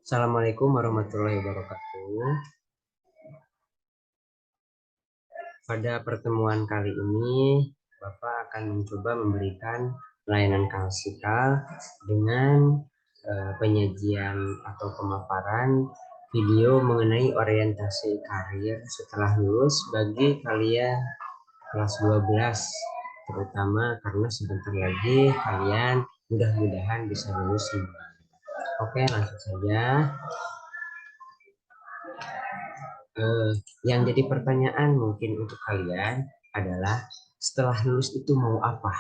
Assalamualaikum warahmatullahi wabarakatuh. Pada pertemuan kali ini, Bapak akan mencoba memberikan layanan klasikal dengan penyajian atau pemaparan video mengenai orientasi karir setelah lulus bagi kalian kelas 12, terutama karena sebentar lagi kalian mudah-mudahan bisa lulus semua. Oke, langsung saja. Eh, yang jadi pertanyaan mungkin untuk kalian adalah setelah lulus itu mau apa?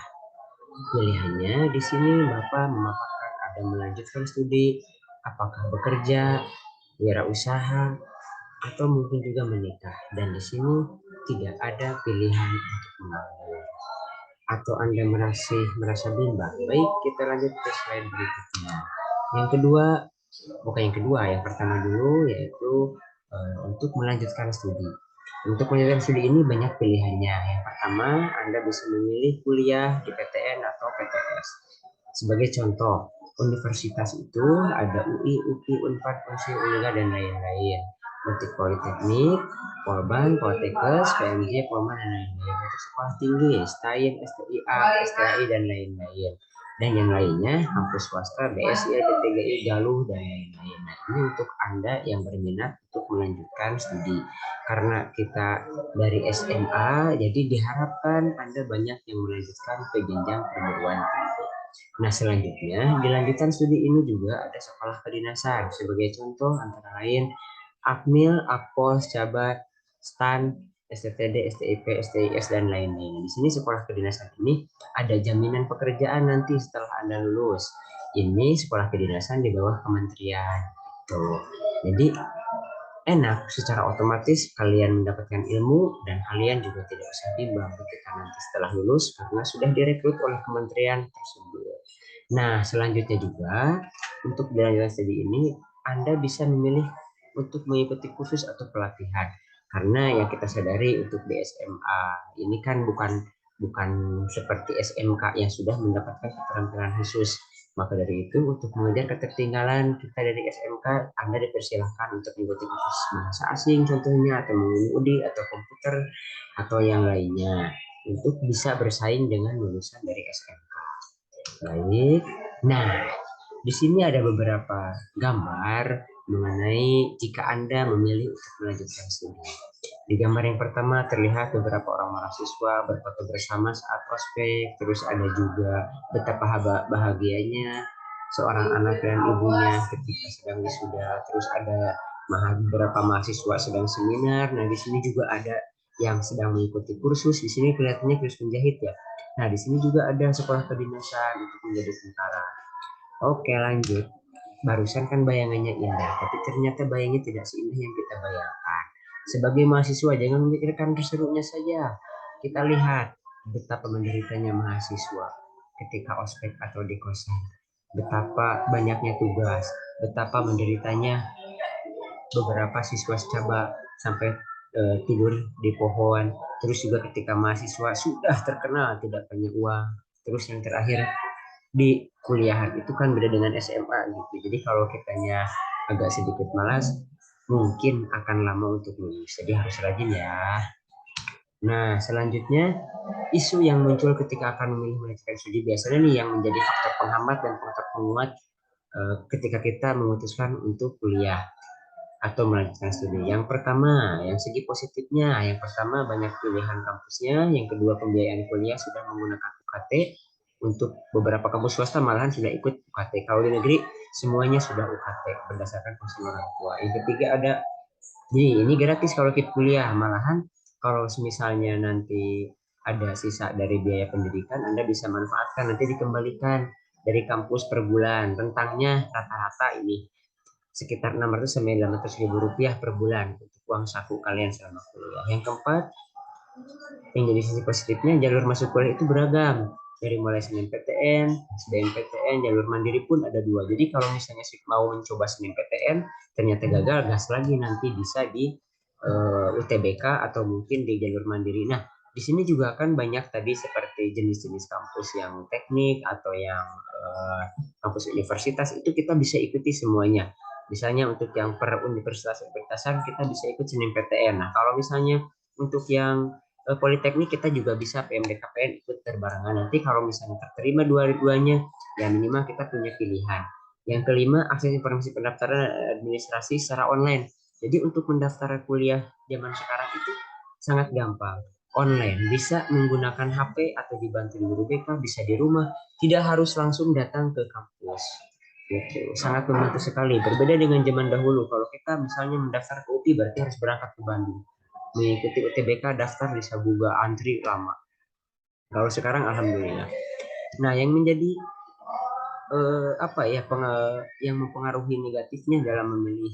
Pilihannya di sini Bapak memaparkan ada melanjutkan studi, apakah bekerja, wirausaha, atau mungkin juga menikah. Dan di sini tidak ada pilihan untuk memilih. Atau Anda merasa bimbang? Baik, kita lanjut ke slide berikutnya. Yang kedua, bukan yang kedua, yang pertama dulu yaitu untuk melanjutkan studi. Untuk melanjutkan studi ini banyak pilihannya. Yang pertama, Anda bisa memilih kuliah di PTN atau PTS. Sebagai contoh, universitas itu ada UI, UPI, Unpad, Unsur, Unila, dan lain-lain. Untuk Politeknik, Polban, Poltekkes, PMJ, Polman, dan lain-lain. Untuk sekolah tinggi, STAIN, STIA, STAI, dan lain-lain. Dan yang lainnya, kampus swasta, BSI, DTGI, Galuh, dan lain-lain. Nah, ini untuk Anda yang berminat untuk melanjutkan studi. Karena kita dari SMA, jadi diharapkan Anda banyak yang melanjutkan ke jenjang perguruan tinggi. Nah, selanjutnya, di lanjutan studi ini juga ada sekolah kedinasan. Sebagai contoh, antara lain Akmil, Akpos, Cabat, STAN, STTD, STIP, STIS, dan lain-lain. Di sini sekolah kedinasan ini ada jaminan pekerjaan nanti setelah Anda lulus. Ini sekolah kedinasan di bawah kementerian. Tuh. Jadi enak, secara otomatis kalian mendapatkan ilmu dan kalian juga tidak usah bimbang ketika nanti setelah lulus karena sudah direkrut oleh kementerian tersebut. Nah, selanjutnya juga untuk jalan-jalan studi ini Anda bisa memilih untuk mengikuti kursus atau pelatihan. Karena yang kita sadari untuk di SMA ini kan bukan bukan seperti SMK yang sudah mendapatkan keterampilan khusus. Maka dari itu untuk mengejar ketertinggalan kita dari SMK, Anda dipersilahkan untuk mengikuti kursus bahasa asing contohnya atau mengemudi atau komputer atau yang lainnya untuk bisa bersaing dengan lulusan dari SMK. Baik. Nah, di sini ada beberapa gambar mengenai jika Anda memilih untuk melanjutkan studi. Di gambar yang pertama terlihat beberapa orang mahasiswa berfoto bersama saat ospek, terus ada juga betapa bahagianya seorang anak dan ibunya ketika sedang wisuda, terus ada beberapa mahasiswa sedang seminar. Nah, di sini juga ada yang sedang mengikuti kursus. Di sini kelihatannya kursus menjahit ya. Nah, di sini juga ada sekolah kedinasan untuk menjadi tentara. Oke, lanjut. Barusan kan bayangannya indah, tapi ternyata bayangnya tidak seindah yang kita bayangkan. Sebagai mahasiswa, jangan memikirkan keseruannya saja. Kita lihat betapa menderitanya mahasiswa ketika ospek atau di kosan. Betapa banyaknya tugas, betapa menderitanya beberapa siswa coba sampai tidur di pohon. Terus juga ketika mahasiswa sudah terkenal tidak punya uang. Terus yang terakhir di kuliahan itu kan beda dengan SMA gitu. Jadi kalau kitanya agak sedikit malas, mungkin akan lama untuk lulus. Jadi harus rajin ya. Nah, selanjutnya isu yang muncul ketika akan memilih melanjutkan studi biasanya nih yang menjadi faktor penghambat dan faktor penguat ketika kita memutuskan untuk kuliah atau melanjutkan studi. Yang pertama, yang segi positifnya, yang pertama banyak pilihan kampusnya, yang kedua pembiayaan kuliah sudah menggunakan UKT, untuk beberapa kampus swasta malahan sudah ikut UKT. Kalau di negeri semuanya sudah UKT berdasarkan posisi orang tua. Yang ketiga ada, jadi ini gratis kalau kita kuliah, malahan kalau misalnya nanti ada sisa dari biaya pendidikan, Anda bisa manfaatkan nanti dikembalikan dari kampus per bulan. Rentangnya rata-rata ini sekitar 600 sampai 800 ribu rupiah per bulan untuk uang saku kalian selama kuliah. Yang keempat, yang jadi sisi positifnya jalur masuk kuliah itu beragam. Dari mulai SNMPTN, SBMPTN, jalur mandiri pun ada dua. Jadi kalau misalnya mau mencoba SNMPTN, ternyata gagal, gas lagi nanti bisa di UTBK atau mungkin di jalur mandiri. Nah, di sini juga kan banyak tadi seperti jenis-jenis kampus yang teknik atau yang kampus universitas itu kita bisa ikuti semuanya. Misalnya untuk yang per universitas-universitasan kita bisa ikut SNMPTN. Nah, kalau misalnya untuk yang politeknik kita juga bisa PMDKPN ikut berbarengan. Nanti kalau misalnya terterima dua-duanya, ya minimal kita punya pilihan. Yang kelima, akses informasi pendaftaran administrasi secara online. Jadi untuk mendaftar kuliah zaman sekarang itu sangat gampang. Online, bisa menggunakan HP atau dibantu guru BK, bisa di rumah, tidak harus langsung datang ke kampus. Gitu. Sangat membantu sekali. Berbeda dengan zaman dahulu, kalau kita misalnya mendaftar ke UPI berarti harus berangkat ke Bandung. Mengikuti UTBK daftar di Sabuga, antri lama. Kalau sekarang alhamdulillah. Nah, yang menjadi apa ya yang mempengaruhi negatifnya dalam memilih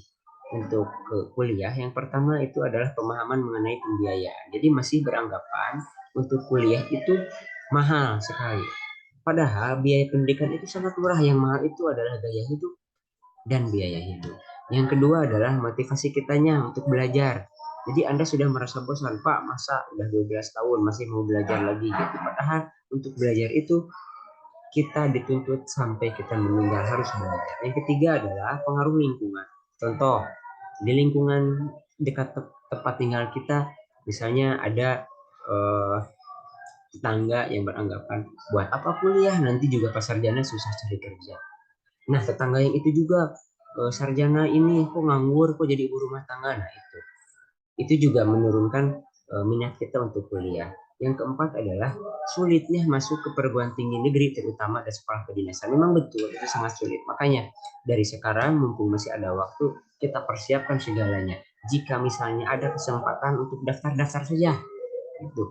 untuk ke kuliah, yang pertama itu adalah pemahaman mengenai pembiayaan. Jadi masih beranggapan untuk kuliah itu mahal sekali. Padahal biaya pendidikan itu sangat murah. Yang mahal itu adalah gaya hidup dan biaya hidup. Yang kedua adalah motivasi kitanya untuk belajar. Jadi Anda sudah merasa bosan, Pak, masa udah 12 tahun masih mau belajar lagi gitu. Padahal untuk belajar itu kita dituntut sampai kita meninggal harus belajar. Yang ketiga adalah pengaruh lingkungan. Contoh, di lingkungan dekat tempat tinggal kita, misalnya ada eh, tetangga yang beranggapan buat apa kuliah, nanti juga pas sarjana susah cari kerja. Nah, tetangga yang itu juga sarjana ini kok nganggur, kok jadi ibu rumah tangga. Nah, itu juga menurunkan minat kita untuk kuliah. Yang keempat adalah sulitnya masuk ke perguruan tinggi negeri, terutama ada sekolah kedinasan. Memang betul itu sangat sulit. Makanya dari sekarang mumpung masih ada waktu, kita persiapkan segalanya. Jika misalnya ada kesempatan untuk daftar-daftar saja, itu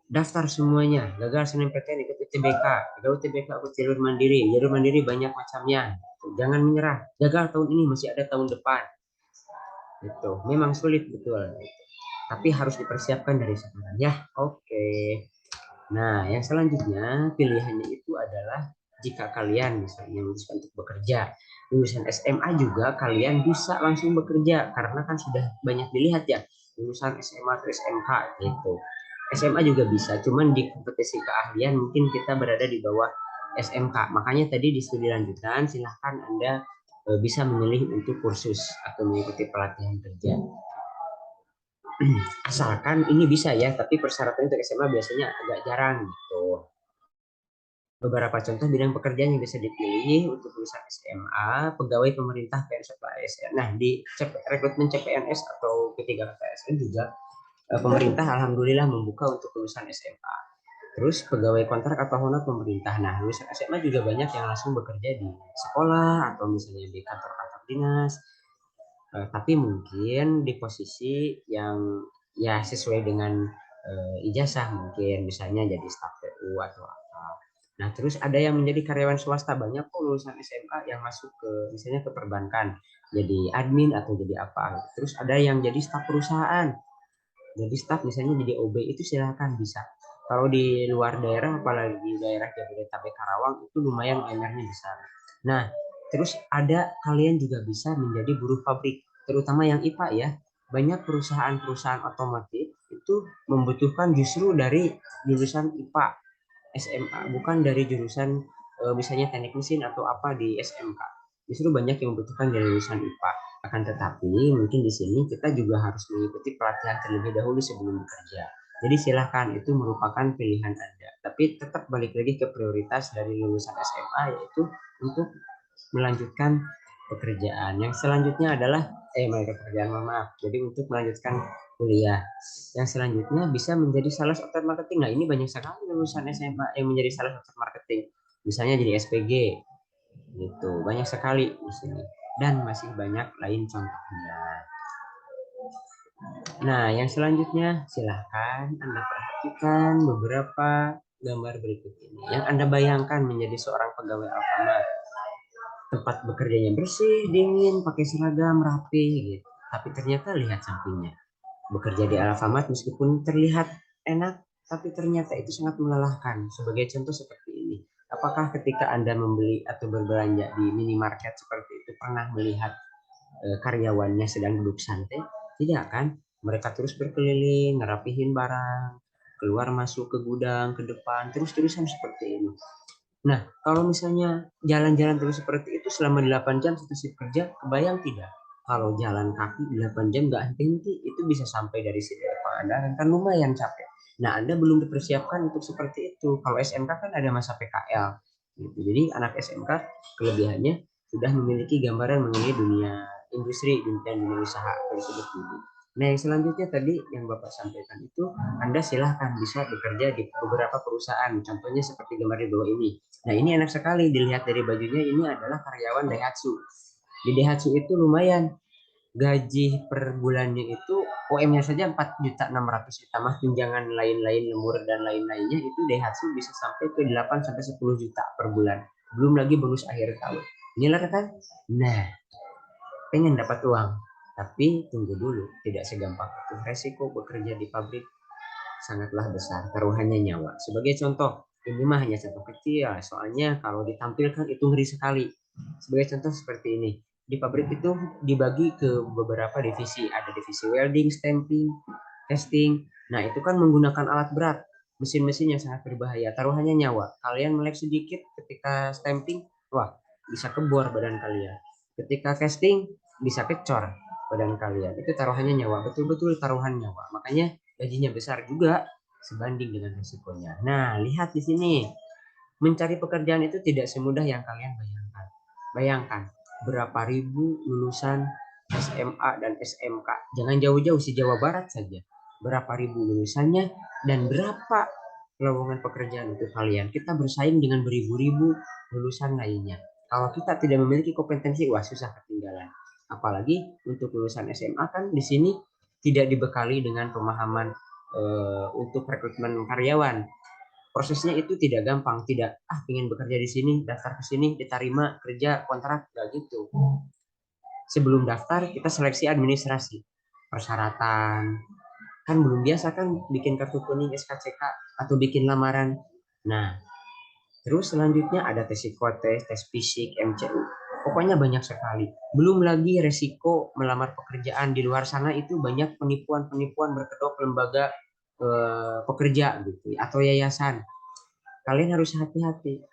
daftar semuanya. Gagal SNMPTN ikut UTBK, gagal UTBK ikut jalur mandiri. Jalur mandiri banyak macamnya. Jangan menyerah. Gagal tahun ini masih ada tahun depan. Itu memang sulit betul, tapi harus dipersiapkan dari sekarang ya. Oke. Nah, yang selanjutnya pilihannya itu adalah jika kalian misalnya memutuskan untuk bekerja, lulusan SMA juga kalian bisa langsung bekerja karena kan sudah banyak dilihat ya, lulusan SMA atau SMK gitu. SMA juga bisa, cuman di kompetisi keahlian mungkin kita berada di bawah SMK. Makanya tadi di studi lanjutan silahkan Anda bisa memilih untuk kursus atau mengikuti pelatihan kerja. Asalkan ini bisa ya, tapi persyaratan untuk SMA biasanya agak jarang gitu. Beberapa contoh bidang pekerjaan yang bisa dipilih untuk lulusan SMA, pegawai pemerintah PNS atau ASN. Nah, di rekrutmen CPNS atau P3K ASN juga pemerintah alhamdulillah membuka untuk lulusan SMA. Terus pegawai kontrak atau honor pemerintah. Nah, lulusan SMA juga banyak yang langsung bekerja di sekolah atau misalnya di kantor-kantor dinas. Tapi mungkin di posisi yang ya sesuai dengan ijazah, mungkin misalnya jadi staf PU atau apa. Nah, terus ada yang menjadi karyawan swasta, banyak kok lulusan SMA yang masuk ke misalnya ke perbankan jadi admin atau jadi apa. Terus ada yang jadi staf perusahaan, jadi staf misalnya jadi OB, itu silakan bisa. Kalau di luar daerah apalagi daerah Jabodetabek Karawang itu lumayan UMR-nya besar. Nah, terus ada kalian juga bisa menjadi buruh pabrik, terutama yang IPA ya. Banyak perusahaan-perusahaan otomotif itu membutuhkan justru dari lulusan IPA SMA, bukan dari jurusan misalnya teknik mesin atau apa di SMK. Justru banyak yang membutuhkan dari lulusan IPA. Akan tetapi mungkin di sini kita juga harus mengikuti pelatihan terlebih dahulu sebelum bekerja. Jadi silahkan, itu merupakan pilihan Anda. Tapi tetap balik lagi ke prioritas dari lulusan SMA, yaitu untuk melanjutkan pekerjaan. Yang selanjutnya adalah pekerjaan, maaf. Jadi untuk melanjutkan kuliah. Yang selanjutnya bisa menjadi sales outdoor marketing. Nah, ini banyak sekali lulusan SMA yang menjadi sales outdoor marketing. Misalnya jadi SPG gitu. Banyak sekali di sini. Dan masih banyak lain contohnya. Nah, yang selanjutnya silahkan Anda perhatikan beberapa gambar berikut ini. Yang Anda bayangkan menjadi seorang pegawai Alfamart. Tempat bekerjanya bersih, dingin, pakai seragam, rapi gitu. Tapi ternyata lihat sampingnya. Bekerja di Alfamart meskipun terlihat enak, tapi ternyata itu sangat melelahkan. Sebagai contoh seperti ini. Apakah ketika Anda membeli atau berbelanja di minimarket seperti itu pernah melihat karyawannya sedang duduk santai? Tidak kan? Mereka terus berkeliling, ngerapihin barang, keluar masuk ke gudang, ke depan, terus-terusan seperti ini. Nah, kalau misalnya jalan-jalan terus seperti itu selama 8 jam satu shift kerja, kebayang tidak? Kalau jalan kaki 8 jam nggak henti-henti, itu bisa sampai dari sini ke Pangandaran, kan lumayan capek. Nah, Anda belum dipersiapkan untuk seperti itu. Kalau SMK kan ada masa PKL. Gitu. Jadi anak SMK kelebihannya sudah memiliki gambaran mengenai dunia industri dan dunia usaha tersebut dulu. Nah, yang selanjutnya tadi yang Bapak sampaikan itu, Anda silahkan bisa bekerja di beberapa perusahaan. Contohnya seperti gambar di bawah ini. Nah, ini enak sekali dilihat dari bajunya, ini adalah karyawan Daihatsu. Di Daihatsu itu lumayan, gaji per bulannya itu OM-nya saja 4.600.000, tambah tunjangan lain-lain lemur dan lain-lainnya, itu Daihatsu bisa sampai ke 8 sampai 10 juta per bulan. Belum lagi bonus akhir tahun. Inilah kan? Nah, pengen dapat uang, tapi tunggu dulu, tidak segampang itu. Resiko bekerja di pabrik sangatlah besar, taruhannya nyawa. Sebagai contoh, ini mah hanya contoh kecil, soalnya kalau ditampilkan itu ngeri sekali. Sebagai contoh seperti ini, di pabrik itu dibagi ke beberapa divisi, ada divisi welding, stamping, testing. Nah, itu kan menggunakan alat berat, mesin-mesin yang sangat berbahaya, taruhannya nyawa. Kalian melek sedikit ketika stamping, wah, bisa kebor badan kalian. Ketika casting, bisa kecor badan kalian. Itu taruhannya nyawa, betul-betul taruhan nyawa. Makanya gajinya besar juga sebanding dengan risikonya. Nah, lihat di sini. Mencari pekerjaan itu tidak semudah yang kalian bayangkan. Bayangkan berapa ribu lulusan SMA dan SMK. Jangan jauh-jauh, si Jawa Barat saja. Berapa ribu lulusannya dan berapa lowongan pekerjaan untuk kalian. Kita bersaing dengan beribu-ribu lulusan lainnya. Kalau kita tidak memiliki kompetensi, wah susah ketinggalan. Apalagi untuk lulusan SMA kan di sini tidak dibekali dengan pemahaman untuk rekrutmen karyawan. Prosesnya itu tidak gampang, tidak pengen bekerja di sini, daftar ke sini, diterima kerja kontrak, gak gitu. Sebelum daftar kita seleksi administrasi, persyaratan, kan belum biasa kan bikin kartu kuning SKCK atau bikin lamaran. Nah, terus selanjutnya ada tes psikotes, tes fisik, MCU. Pokoknya banyak sekali. Belum lagi resiko melamar pekerjaan di luar sana, itu banyak penipuan-penipuan berkedok lembaga pekerja gitu atau yayasan. Kalian harus hati-hati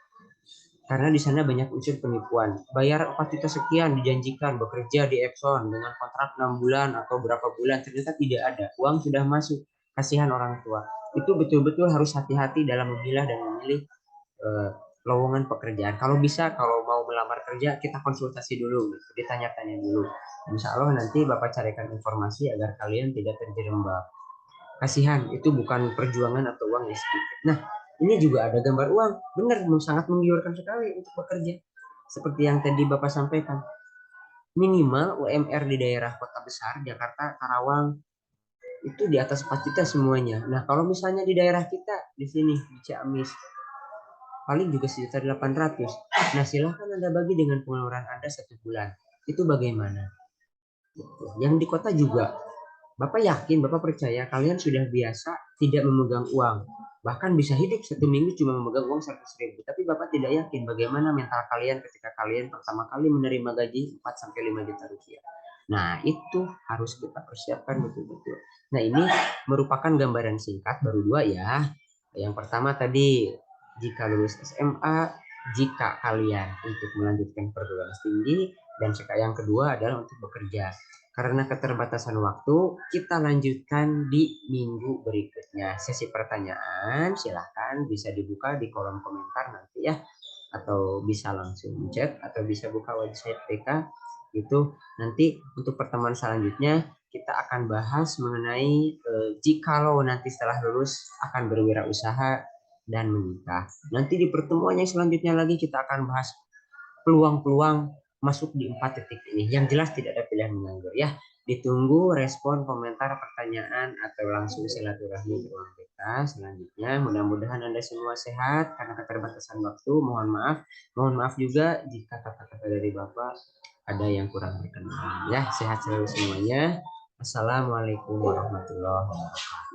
karena di sana banyak unsur penipuan. Bayar 4 juta sekian dijanjikan bekerja di Epson dengan kontrak 6 bulan atau berapa bulan, ternyata tidak ada. Uang sudah masuk. Kasihan orang tua. Itu betul-betul harus hati-hati dalam memilah dan memilih lowongan pekerjaan. Kalau bisa, kalau mau melamar kerja, kita konsultasi dulu, gitu. Ditanya-tanya dulu. Insya Allah nanti Bapak carikan informasi agar kalian tidak terjerembab. Kasihan, itu bukan perjuangan atau uang yang sedikit. Nah, ini juga ada gambar uang. Benar, sangat menggiurkan sekali untuk bekerja. Seperti yang tadi Bapak sampaikan. Minimal UMR di daerah kota besar, Jakarta, Karawang, itu di atas 4 juta semuanya. Nah, kalau misalnya di daerah kita, di sini, di Ciamis, paling juga sejuta 800. Nah, silahkan Anda bagi dengan pengeluaran Anda satu bulan. Itu bagaimana? Yang di kota juga, Bapak yakin, Bapak percaya kalian sudah biasa tidak memegang uang. Bahkan bisa hidup satu minggu cuma memegang uang 100.000. Tapi Bapak tidak yakin bagaimana mental kalian ketika kalian pertama kali menerima gaji 4 sampai 5 juta rupiah. Nah, itu harus kita persiapkan betul-betul. Nah, ini merupakan gambaran singkat, baru dua ya. Yang pertama tadi, jika lulus SMA, jika kalian untuk melanjutkan perguruan tinggi, dan yang kedua adalah untuk bekerja. Karena keterbatasan waktu, kita lanjutkan di minggu berikutnya. Sesi pertanyaan silahkan bisa dibuka di kolom komentar nanti ya. Atau bisa langsung chat atau bisa buka website PK. Itu nanti untuk pertemuan selanjutnya kita akan bahas mengenai jikalau nanti setelah lulus akan berwirausaha dan menikah. Nanti di pertemuan yang selanjutnya lagi kita akan bahas peluang-peluang masuk di 4 titik ini. Yang jelas tidak ada pilihan menganggur ya. Ditunggu respon, komentar, pertanyaan atau langsung silaturahmi ke ruang kita selanjutnya. Mudah-mudahan Anda semua sehat karena keterbatasan waktu. Mohon maaf. Mohon maaf juga jika kata-kata dari Bapak ada yang kurang berkenan. Ya, sehat selalu semuanya. Assalamualaikum warahmatullahi wabarakatuh.